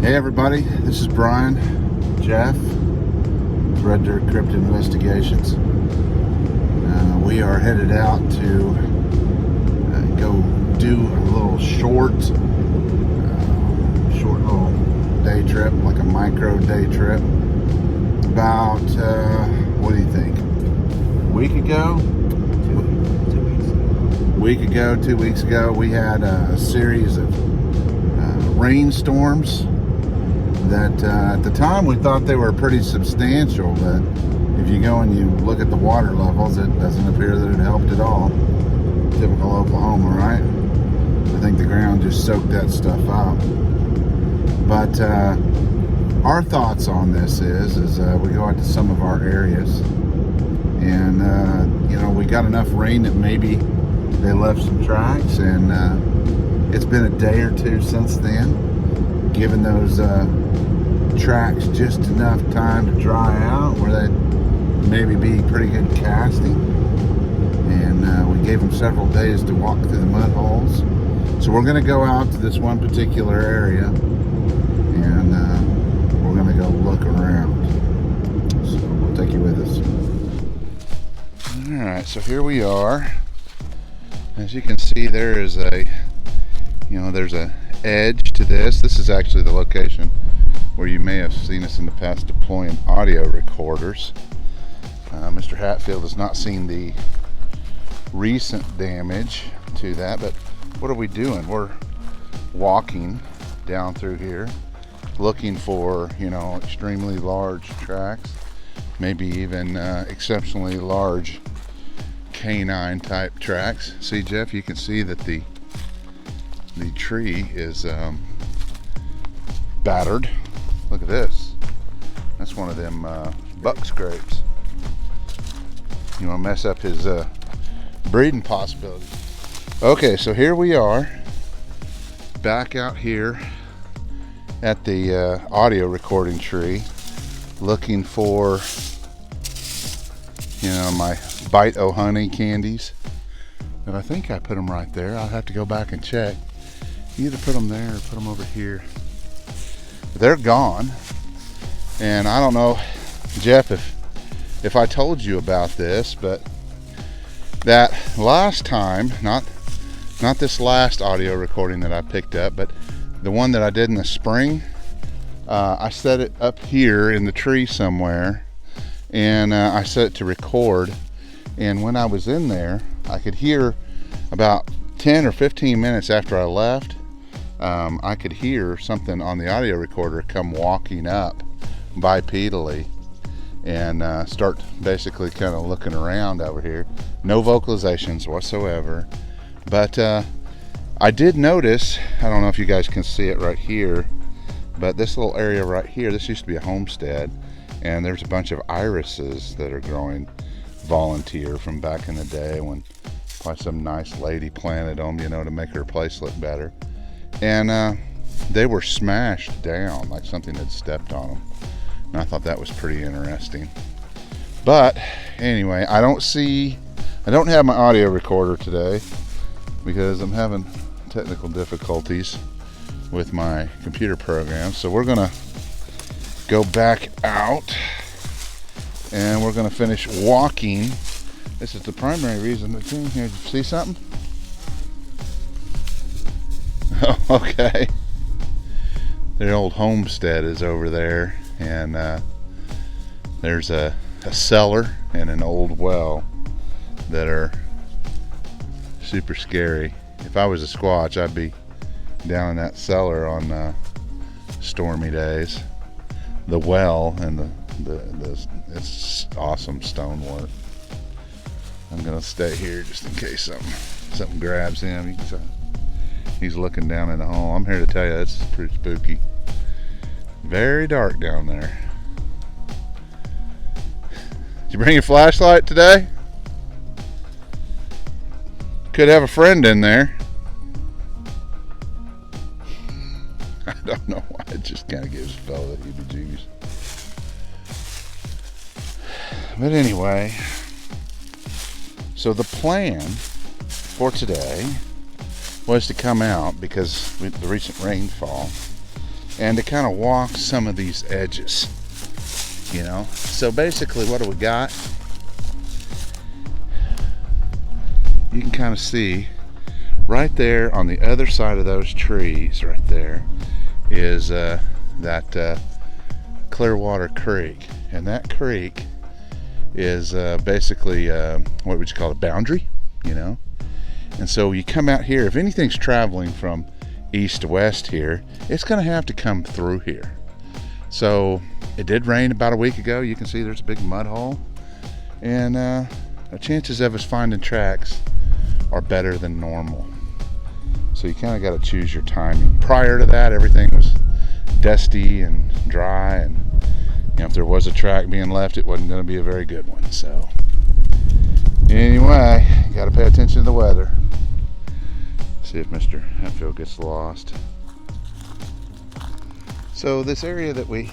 Hey everybody, this is Brian, Jeff, Red Dirt Cryptid Investigations. We are headed out to go do a little short little day trip, like a micro day trip. About, what do you think? A week ago? 2 weeks ago, we had a series of rainstorms that at the time we thought they were pretty substantial, but if you go and you look at the water levels, it doesn't appear that it helped at all. Typical Oklahoma, right? I think the ground just soaked that stuff up. But our thoughts on this is we go out to some of our areas, and we got enough rain that maybe they left some tracks, and it's been a day or two since then, giving those tracks just enough time to dry out where they'd maybe be pretty good casting. And we gave them several days to walk through the mud holes. So we're going to go out to this one particular area, and we're going to go look around. So we'll take you with us. Alright, so here we are. As you can see, there is there's a edge to this. This is actually the location where you may have seen us in the past deploying audio recorders. Mr. Hatfield has not seen the recent damage to that, but what are we doing? We're walking down through here looking for, extremely large tracks, maybe even exceptionally large canine type tracks. See, Jeff, you can see that the tree is battered. Look at this. That's one of them buck scrapes. You want to mess up his breeding possibilities. Okay, so here we are back out here at the audio recording tree, looking for my Bite O' Honey candies. And I think I put them right there. I'll have to go back and check. Either put them there or put them over here. They're gone. And I don't know, Jeff, if I told you about this, but that last time, not this last audio recording that I picked up, but the one that I did in the spring, I set it up here in the tree somewhere, and I set it to record. And when I was in there, I could hear about 10 or 15 minutes after I left, I could hear something on the audio recorder come walking up bipedally and start basically kind of looking around over here. No vocalizations whatsoever, but I did notice, I don't know if you guys can see it right here, but this little area right here, this used to be a homestead, and there's a bunch of irises that are growing volunteer from back in the day when probably some nice lady planted them, to make her place look better. And they were smashed down like something had stepped on them. And I thought that was pretty interesting. But anyway, I don't have my audio recorder today because I'm having technical difficulties with my computer program. So we're gonna go back out and we're gonna finish walking. This is the primary reason that came here. See something? Oh, okay. Their old homestead is over there, and there's a cellar and an old well that are super scary. If I was a Squatch, I'd be down in that cellar on stormy days. The well and it's awesome stonework. I'm gonna stay here just in case something grabs him. He's looking down in the hole. I'm here to tell you, it's pretty spooky. Very dark down there. Did you bring your flashlight today? Could have a friend in there. I don't know why, it just kind of gives a fellow the heebie-jeebies. But anyway, so the plan for today was to come out because with the recent rainfall, and to kind of walk some of these edges, you know. So basically what do we got? You can kind of see right there on the other side of those trees right there is that Clearwater Creek, and that creek is basically what would you call it, boundary, you know. And so you come out here, if anything's traveling from east to west here, it's going to have to come through here. So it did rain about a week ago. You can see there's a big mud hole, and the chances of us finding tracks are better than normal. So you kind of got to choose your timing. Prior to that, everything was dusty and dry, and you know, if there was a track being left, it wasn't going to be a very good one. So anyway, you got to pay attention to the weather. See if Mr. Hatfield gets lost. So this area that we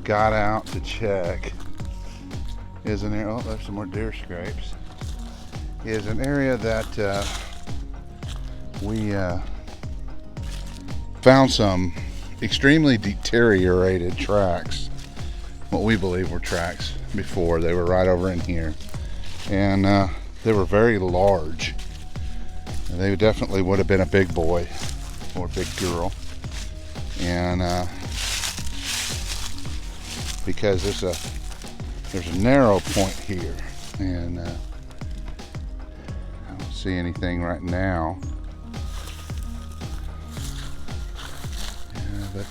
got out to check is an area, oh, there's some more deer scrapes, is an area that we found some extremely deteriorated tracks, what we believe were tracks before. They were right over in here, and they were very large. They definitely would have been a big boy or a big girl, and because there's a narrow point here, and I don't see anything right now. Yeah, but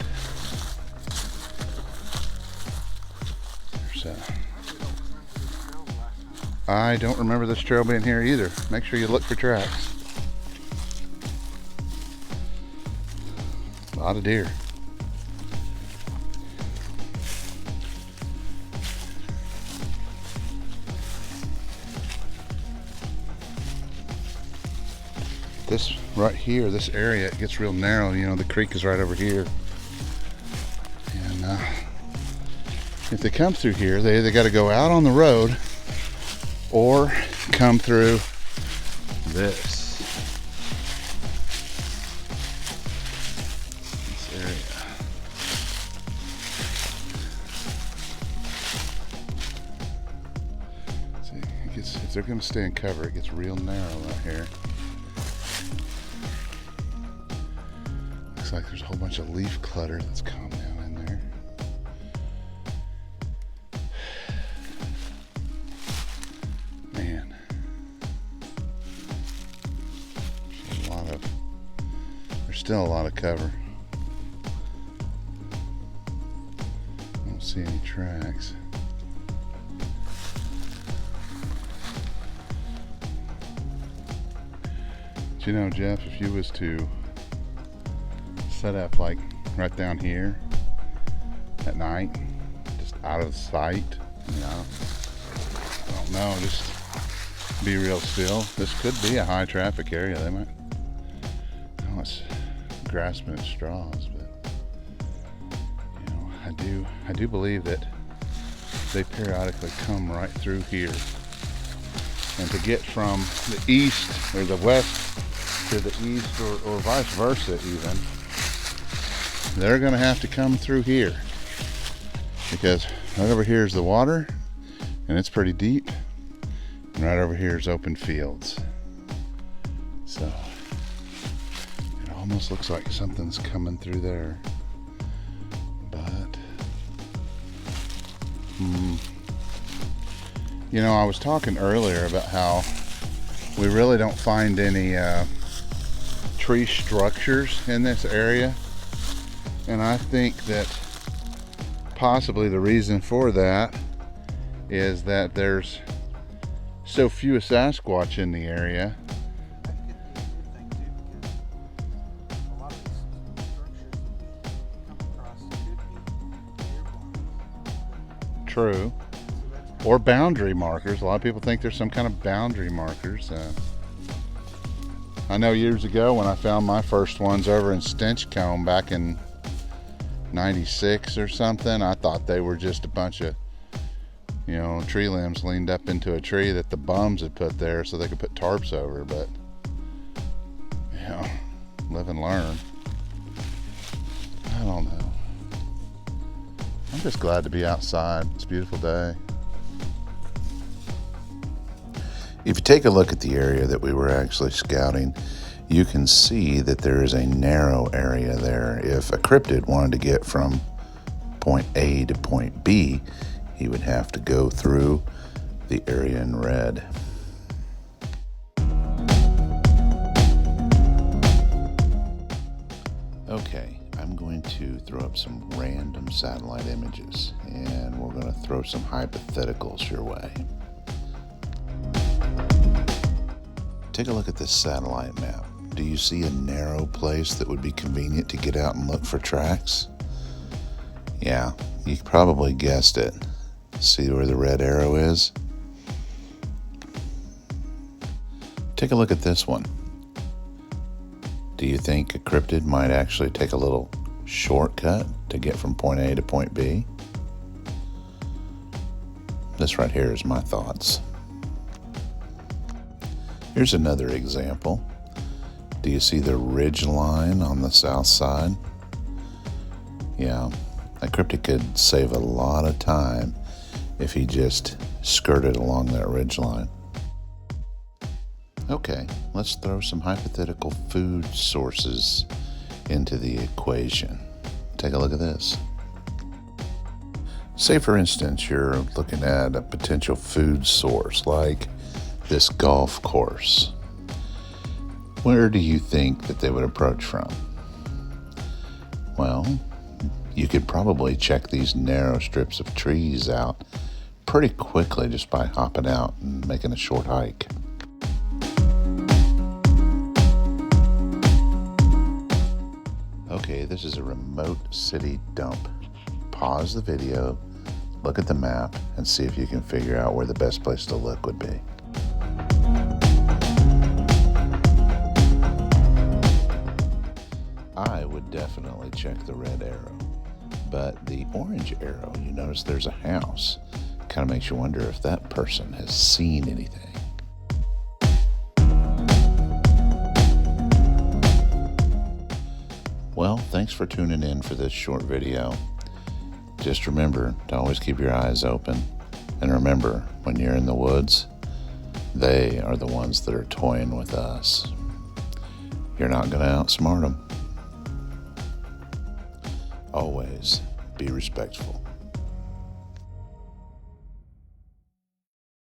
there's I don't remember this trail being here either. Make sure you look for tracks. A lot of deer. This right here, this area, it gets real narrow. You know, the creek is right over here, and if they come through here, they either got to go out on the road or come through this area. See, it gets, if they're going to stay in cover, it gets real narrow right here. Looks like there's a whole bunch of leaf clutter that's come down in there. Man, there's still a lot of cover. I don't see any tracks. But you know, Jeff, if you was to set up like right down here at night, just out of sight, you know, I don't know, just be real still. This could be a high traffic area. They might, oh, it's grasping at straws, but you know, I do believe that they periodically come right through here, and to get from the east or the west to the east, or vice versa even, they're going to have to come through here, because right over here is the water, and it's pretty deep, and right over here is open fields. So it almost looks like something's coming through there, but you know, I was talking earlier about how we really don't find any tree structures in this area. And I think that possibly the reason for that is that there's so few Sasquatch in the area. True. Or boundary markers. A lot of people think there's some kind of boundary markers. I know years ago when I found my first ones over in Stinchcombe back in 96 or something, I thought they were just a bunch of, you know, tree limbs leaned up into a tree that the bums had put there so they could put tarps over. But you know, live and learn. don't know. I'm just glad to be outside. It's a beautiful day. If you take a look at the area that we were actually scouting, you can see that there is a narrow area there. If a cryptid wanted to get from point A to point B, he would have to go through the area in red. Okay, I'm going to throw up some random satellite images, and we're going to throw some hypotheticals your way. Take a look at this satellite map. Do you see a narrow place that would be convenient to get out and look for tracks? Yeah, you probably guessed it. See where the red arrow is? Take a look at this one. Do you think a cryptid might actually take a little shortcut to get from point A to point B? This right here is my thoughts. Here's another example. Do you see the ridge line on the south side? Yeah, a cryptid could save a lot of time if he just skirted along that ridge line. Okay, let's throw some hypothetical food sources into the equation. Take a look at this. Say, for instance, you're looking at a potential food source like this golf course. Where do you think that they would approach from? Well, you could probably check these narrow strips of trees out pretty quickly just by hopping out and making a short hike. Okay, this is a remote city dump. Pause the video, look at the map, and see if you can figure out where the best place to look would be. I would definitely check the red arrow, but the orange arrow, you notice there's a house. Kind of makes you wonder if that person has seen anything. Well, thanks for tuning in for this short video. Just remember to always keep your eyes open. And remember, when you're in the woods, they are the ones that are toying with us. You're not going to outsmart them. Always be respectful.